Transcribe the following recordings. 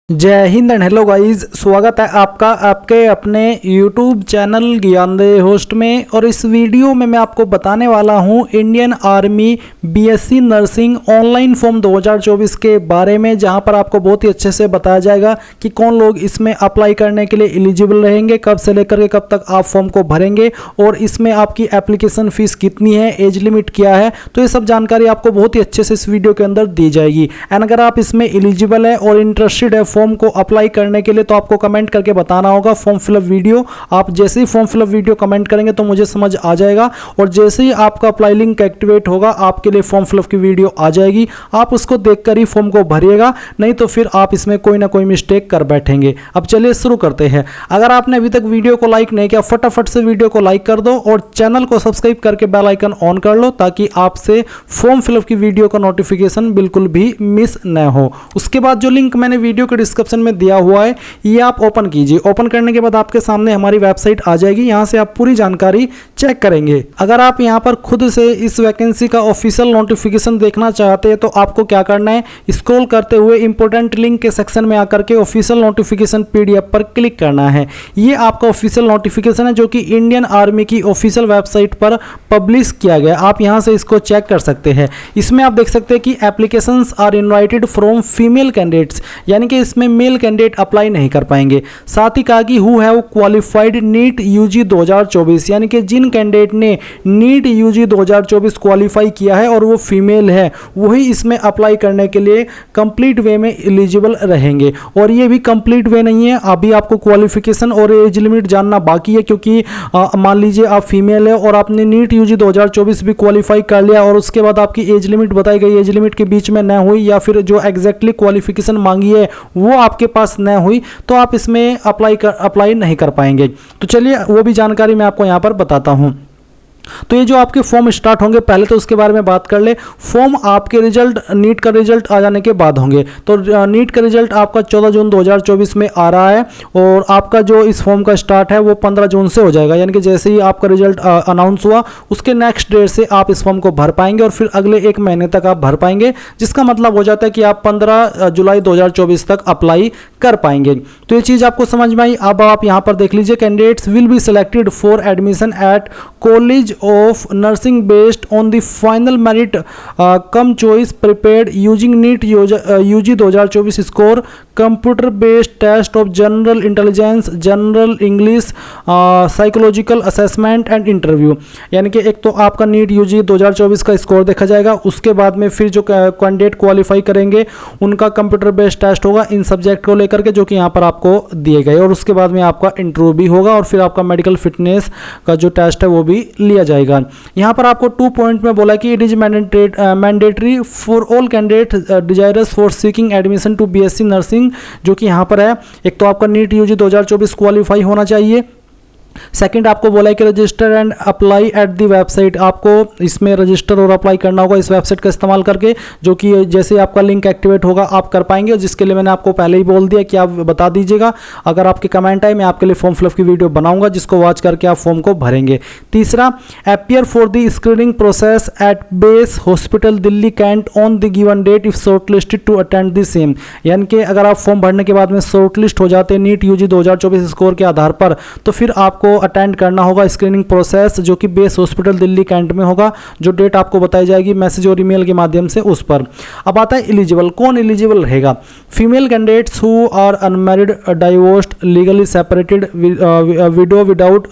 जय Hind and hello guys, स्वागत है आपका आपके अपने YouTube चैनल ज्ञानदेह होस्ट में। और इस वीडियो में मैं आपको बताने वाला हूं Indian army BSc nursing online form 2024 के बारे में, जहां पर आपको बहुत ही अच्छे से बताया जाएगा कि कौन लोग इसमें अप्लाई करने के लिए एलिजिबल रहेंगे, कब से लेकर के कब तक आप फॉर्म को भरेंगे और इसमें आपकी एप्लीकेशन फीस कितनी है, एज लिमिट क्या है। तो ये सब जानकारी आपको बहुत ही अच्छे से इस वीडियो के अंदर दी जाएगी। एंड अगर आप इसमें एलिजिबल है और इंटरेस्टेड है फॉर्म को अप्लाई करने के लिए, तो आपको कमेंट करके बताना होगा फॉर्म फिलअप वीडियो। आप जैसे ही फॉर्म फिलअप वीडियो कमेंट करेंगे तो मुझे समझ आ जाएगा, और जैसे ही आपका अप्लाई लिंक एक्टिवेट होगा आपके लिए फॉर्म फिलअप की वीडियो आ जाएगी। आप उसको देखकर ही फॉर्म को भरिएगा, नहीं तो फिर आप इसमें कोई ना कोई मिस्टेक कर बैठेंगे। अब चलिए शुरू करते हैं। अगर आपने अभी तक वीडियो को लाइक नहीं किया, फटाफट से वीडियो को लाइक कर दो और चैनल को सब्सक्राइब करके बेल आइकन ऑन कर लो, ताकि आपसे फॉर्म फिलअप की वीडियो का नोटिफिकेशन बिल्कुल भी मिस न हो। उसके बाद जो लिंक मैंने वीडियो के डिस्क्रिप्शन में दिया हुआ है, ये आप ओपन कीजिए। ओपन करने के बाद आपके सामने हमारी वेबसाइट आ जाएगी। यहां से आप पूरी जानकारी चेक करेंगे। अगर आप यहां पर खुद से इस वैकेंसी का ऑफिशियल नोटिफिकेशन देखना चाहते हैं तो आपको क्या करना है, स्क्रॉल करते हुए इंपॉर्टेंट लिंक के सेक्शन में आकर के ऑफिशियल नोटिफिकेशन पीडीएफ पर क्लिक करना है। ये आपका ऑफिशियल नोटिफिकेशन है जो कि इंडियन आर्मी की ऑफिशियल वेबसाइट पर पब्लिश किया गया। आप यहां से इसको चेक कर सकते हैं। इसमें आप देख सकते हैं कि applications are invited from female candidates, यानी कि इसमें मेल कैंडिडेट अप्लाई नहीं कर पाएंगे। साथ ही कहा कि who have qualified NEET UG 2024, यानी कि जिन कैंडिडेट ने नीट यूजी 2024 क्वालिफाई किया है और वो फीमेल है, वही इसमें अप्लाई करने के लिए कंप्लीट वे में एलिजिबल रहेंगे। और ये भी कंप्लीट वे नहीं है, अभी आपको क्वालिफिकेशन और एज लिमिट जानना बाकी है, क्योंकि मान लीजिए आप फीमेल है और आपने नीट यूजी 2024 भी क्वालिफाई कर लिया और उसके बाद आपकी एज लिमिट बताई गई, एज लिमिट के बीच में न हुई, या फिर जो एग्जैक्टली क्वालिफिकेशन मांगी है वो आपके पास न हुई, तो आप इसमें अप्लाई नहीं कर पाएंगे। तो चलिए वो भी जानकारी मैं आपको यहां पर बताता हूं। तो ये जो आपके फॉर्म स्टार्ट होंगे, पहले तो उसके बारे में बात कर ले। फॉर्म आपके रिजल्ट, नीट का रिजल्ट आ जाने के बाद होंगे। तो नीट का रिजल्ट आपका 14 जून 2024 में आ रहा है और आपका जो इस फॉर्म का स्टार्ट है वो 15 जून से हो जाएगा, यानी कि जैसे ही आपका रिजल्ट अनाउंस हुआ उसके नेक्स्ट डेट से आप इस फॉर्म को भर पाएंगे और फिर अगले 1 महीने तक आप भर पाएंगे, जिसका मतलब हो जाता है कि आप 15 जुलाई 2024 तक अप्लाई कर पाएंगे। तो ये चीज़ आपको समझ में आई। अब आप यहाँ पर देख लीजिए, candidates will be selected for admission at college of nursing based on the final merit come choice prepared using NEET UG 2024 score, computer based test of general intelligence, general English, psychological assessment and interview। यानी कि एक तो आपका NEET UG 2024 का score देखा जाएगा, उसके बाद में फिर जो कैंडिडेट क्वालिफाई करेंगे उनका कंप्यूटर बेस्ड टेस्ट होगा इन सब्जेक्ट को लेकर के, जो कि यहाँ पर आपको दिए गए, और उसके बाद में आपका इंटरव्यू भी होगा और फिर आपका मेडिकल फिटनेस का जो टेस्ट है वो भी लिया जाएगा। यहाँ पर आपको 2 पॉइंट में बोला कि it is mandatory for all candidate desirous for seeking admission to BSc nursing, जो कि यहाँ पर है। एक तो आपका नीट यूजी 2024 क्वालिफाई होना चाहिए। सेकंड आपको बोला है कि register and apply at the website, आपको इसमें रजिस्टर और अप्लाई करना होगा इस वेबसाइट का इस्तेमाल करके, जो कि जैसे आपका लिंक एक्टिवेट होगा आप कर पाएंगे, और जिसके लिए मैंने आपको पहले ही बोल दिया कि आप बता दीजिएगा। अगर आपके कमेंट आए मैं आपके लिए फॉर्म फिलअप की वीडियो बनाऊंगा, जिसको वॉच करके आप फॉर्म को भरेंगे। तीसरा, appear for the screening process at base hospital Delhi cantt on the given date if shortlisted to attend the same. यानी कि अगर आप फॉर्म भरने के बाद में शॉर्टलिस्ट हो जाते हैं नीट यूजी 2024 स्कोर के आधार पर, तो फिर आपको अटेंड करना होगा स्क्रीनिंग प्रोसेस, जो कि बेस हॉस्पिटल दिल्ली कैंट में होगा। जो डेट आपको बताई जाएगी मैसेज और ईमेल के माध्यम से उस पर। अब आता है एलिजिबल, कौन एलिजिबल रहेगा। Female candidates who are unmarried, divorced, legally separated, widow without,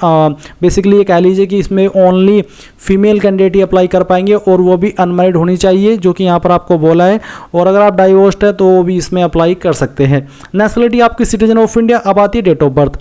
basically ये कह लीजिए कि इसमें ओनली फीमेल कैंडिडेट ही अप्लाई कर पाएंगे और वो भी अनमैरिड होनी चाहिए, जो कि यहाँ पर आपको बोला है। और अगर आप डाइवोर्स्ड है तो वो भी इसमें अप्लाई कर सकते हैं। नेशनलिटी आपकी सिटीजन ऑफ इंडिया। अब आती है डेट ऑफ बर्थ।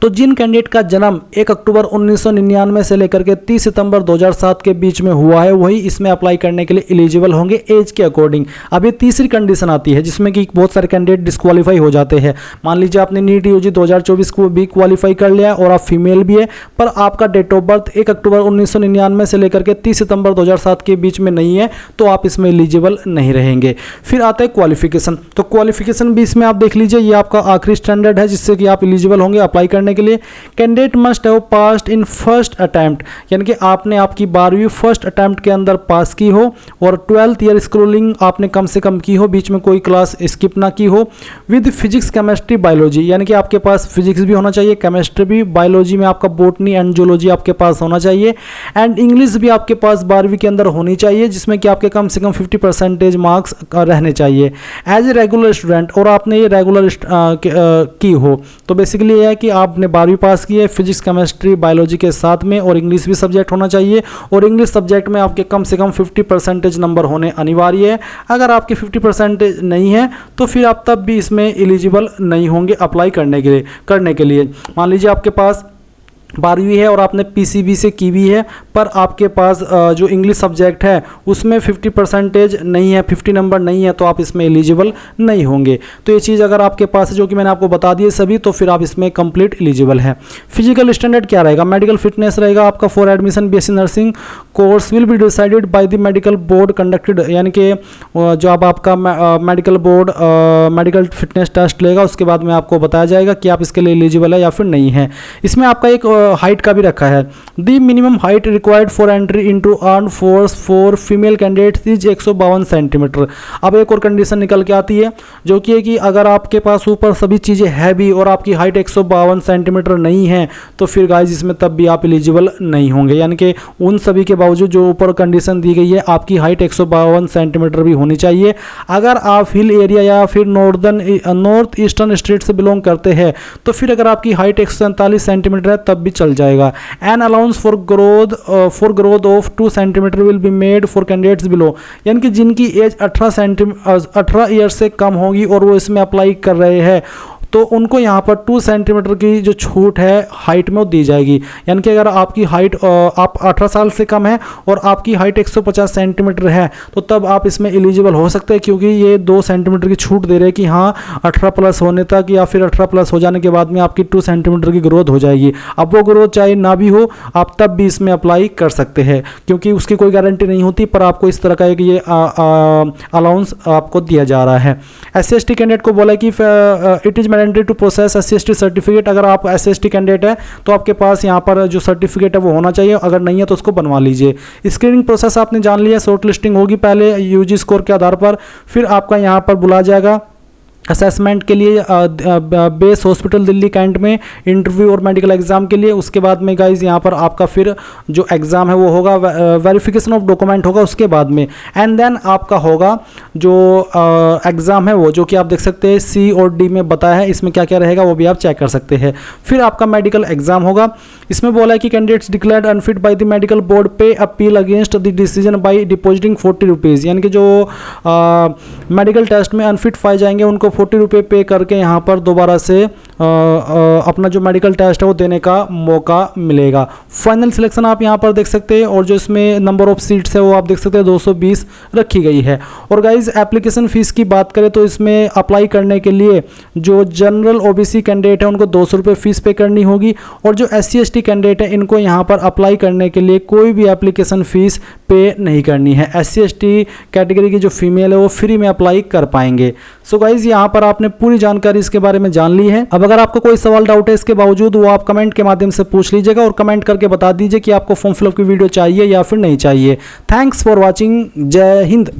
तो जिन कैंडिडेट का जन्म 1 अक्टूबर 1999 से लेकर के 30 सितंबर 2007 के बीच में हुआ है, वही इसमें अप्लाई करने के लिए एलिजिबल होंगे एज के अकॉर्डिंग। अब ये तीसरी कंडीशन आती है जिसमें कि बहुत सारे कैंडिडेट डिस्क्वालीफाई हो जाते हैं। मान लीजिए आपने नीट यूजी 2024 को भी क्वालिफाई कर लिया और आप फीमेल भी है, पर आपका डेट ऑफ बर्थ 1 अक्टूबर 1999 से लेकर के 30 सितंबर 2007 के बीच में नहीं है, तो आप इसमें एलिजिबल नहीं रहेंगे। फिर आता है क्वालिफिकेशन। तो क्वालिफिकेशन भी इसमें आप देख लीजिए, ये आपका आखिरी स्टैंडर्ड है जिससे कि आप एलिजिबल होंगे, अप्लाई अप्लाई करने के लिए। Candidate must have passed in first attempt, यानी कि आपने आपकी 12वीं फर्स्ट अटैम्प्ट के अंदर पास की हो और 12th ईयर स्कूलिंग आपने कम से कम की हो, बीच में कोई क्लास स्किप ना की हो। विद फिजिक्स केमिस्ट्री बायोलॉजी, यानी कि आपके पास फिजिक्स भी होना चाहिए, केमिस्ट्री भी, बायोलॉजी में आपका बॉटनी एंड जूलॉजी आपके पास होना चाहिए, एंड इंग्लिश भी आपके पास 12वीं के अंदर होनी चाहिए, जिसमें कि आपके कम से कम 50% मार्क्स रहने चाहिए एज ए रेगुलर स्टूडेंट, और आपने ये रेगुलर की हो। तो बेसिकली ये है कि आपने 12वीं पास की है फिजिक्स केमिस्ट्री बायोलॉजी के साथ में, और इंग्लिश भी सब्जेक्ट होना चाहिए, और इंग्लिश सब्जेक्ट में आपके कम से कम 50% नंबर होने अनिवार्य है। अगर आपके 50% नहीं है तो फिर आप तब भी इसमें एलिजिबल नहीं होंगे अप्लाई करने के लिए। मान लीजिए आपके पास 12वीं है और आपने पीसीबी से की भी है, पर आपके पास जो इंग्लिश सब्जेक्ट है उसमें 50% नहीं है, 50 नंबर नहीं है, तो आप इसमें एलिजिबल नहीं होंगे। तो ये चीज़ अगर आपके पास है, जो कि मैंने आपको बता दी है सभी, तो फिर आप इसमें कंप्लीट एलिजिबल है। फिजिकल स्टैंडर्ड क्या रहेगा? मेडिकल फिटनेस रहेगा आपका for admission BSc nursing course will be decided by the medical board conducted, यानी कि जो अब आपका medical board medical fitness test लेगा, उसके बाद में आपको बताया जाएगा कि आप इसके लिए एलिजिबल है या फिर नहीं है। इसमें आपका एक हाइट का भी रखा है। दी minimum height required for entry into armed force for female candidates is 152 centimetre. अब एक और कंडीशन निकल के आती है, जो कि है कि अगर आपके पास ऊपर सभी चीज़ें है भी और आपकी हाइट 152 सेंटीमीटर नहीं है, तो फिर गाइज इसमें तब भी आप एलिजिबल नहीं होंगे। यानी कि उन सभी के बावजूद जो ऊपर कंडीशन दी गई है, आपकी हाइट 152 सेंटीमीटर भी होनी चाहिए। अगर आप हिल एरिया या फिर नॉर्थ ईस्टर्न स्टेट से बिलोंग करते हैं, तो फिर अगर आपकी हाइट 147 सेंटीमीटर है तब भी चल जाएगा। An allowance for growth of 2 centimetre will be made for candidates below, यानी कि जिनकी एज 18 ईयर से कम होगी और वो इसमें अप्लाई कर रहे हैं, तो उनको यहाँ पर 2 सेंटीमीटर की जो छूट है हाइट में वो दी जाएगी। यानी कि अगर आपकी हाइट आप 18 साल से कम है और आपकी हाइट 150 सेंटीमीटर है, तो तब आप इसमें एलिजिबल हो सकते हैं, क्योंकि ये 2 सेंटीमीटर की छूट दे रहे हैं कि हाँ 18 प्लस होने तक या फिर 18 प्लस हो जाने के बाद में आपकी 2 सेंटीमीटर की ग्रोथ हो जाएगी। अब वो ग्रोथ चाहे ना भी हो, आप तब भी इसमें अप्लाई कर सकते हैं, क्योंकि उसकी कोई गारंटी नहीं होती, पर आपको इस तरह का एक ये अलाउंस आपको दिया जा रहा है। SC/ST कैंडिडेट को बोला कि it is to process SC/ST certificate. अगर आप SC/ST कैंडिडेट है तो आपके पास यहाँ पर जो सर्टिफिकेट है वो होना चाहिए, अगर नहीं है तो उसको बनवा लीजिए। स्क्रीनिंग प्रोसेस आपने जान लिया, शॉर्ट लिस्टिंग होगी पहले UG स्कोर के आधार पर, फिर आपका यहाँ पर बुलाया जाएगा असेसमेंट के लिए बेस हॉस्पिटल दिल्ली कैंट में, इंटरव्यू और मेडिकल एग्जाम के लिए। उसके बाद में गाइज यहाँ पर आपका फिर जो एग्ज़ाम है वो होगा, वेरिफिकेशन ऑफ डॉक्यूमेंट होगा उसके बाद में, एंड देन आपका होगा जो एग्ज़ाम है वो, जो कि आप देख सकते हैं C और D में बताया है, इसमें क्या क्या रहेगा वो भी आप चेक कर सकते हैं। फिर आपका मेडिकल एग्जाम होगा। इसमें बोला है कि candidates declared unfit by the medical board पे appeal against the decision by depositing 40 rupees, यानी कि जो मेडिकल टेस्ट में अनफिट पाए जाएंगे उनको 40 रुपये पे करके यहाँ पर दोबारा से अपना जो मेडिकल टेस्ट है वो देने का मौका मिलेगा। फाइनल सिलेक्शन आप यहाँ पर देख सकते हैं, और जो इसमें नंबर ऑफ सीट्स है वो आप देख सकते हैं 220 रखी गई है। और गाइज एप्लीकेशन फ़ीस की बात करें तो इसमें अप्लाई करने के लिए जो जनरल OBC कैंडिडेट है उनको 200 रुपये फ़ीस पे करनी होगी, और जो SC/ST कैंडिडेट है इनको यहाँ पर अप्लाई करने के लिए कोई भी एप्लीकेशन फ़ीस पे नहीं करनी है। SC/ST कैटेगरी की जो फीमेल है वो फ्री में अप्लाई कर पाएंगे। सो गाइज यहाँ पर आपने पूरी जानकारी इसके बारे में जान ली है। अब अगर आपको कोई सवाल डाउट है इसके बावजूद, वो आप कमेंट के माध्यम से पूछ लीजिएगा, और कमेंट करके बता दीजिए कि आपको फॉर्म फिलअप की वीडियो चाहिए या फिर नहीं चाहिए। Thanks for watching. जय हिंद।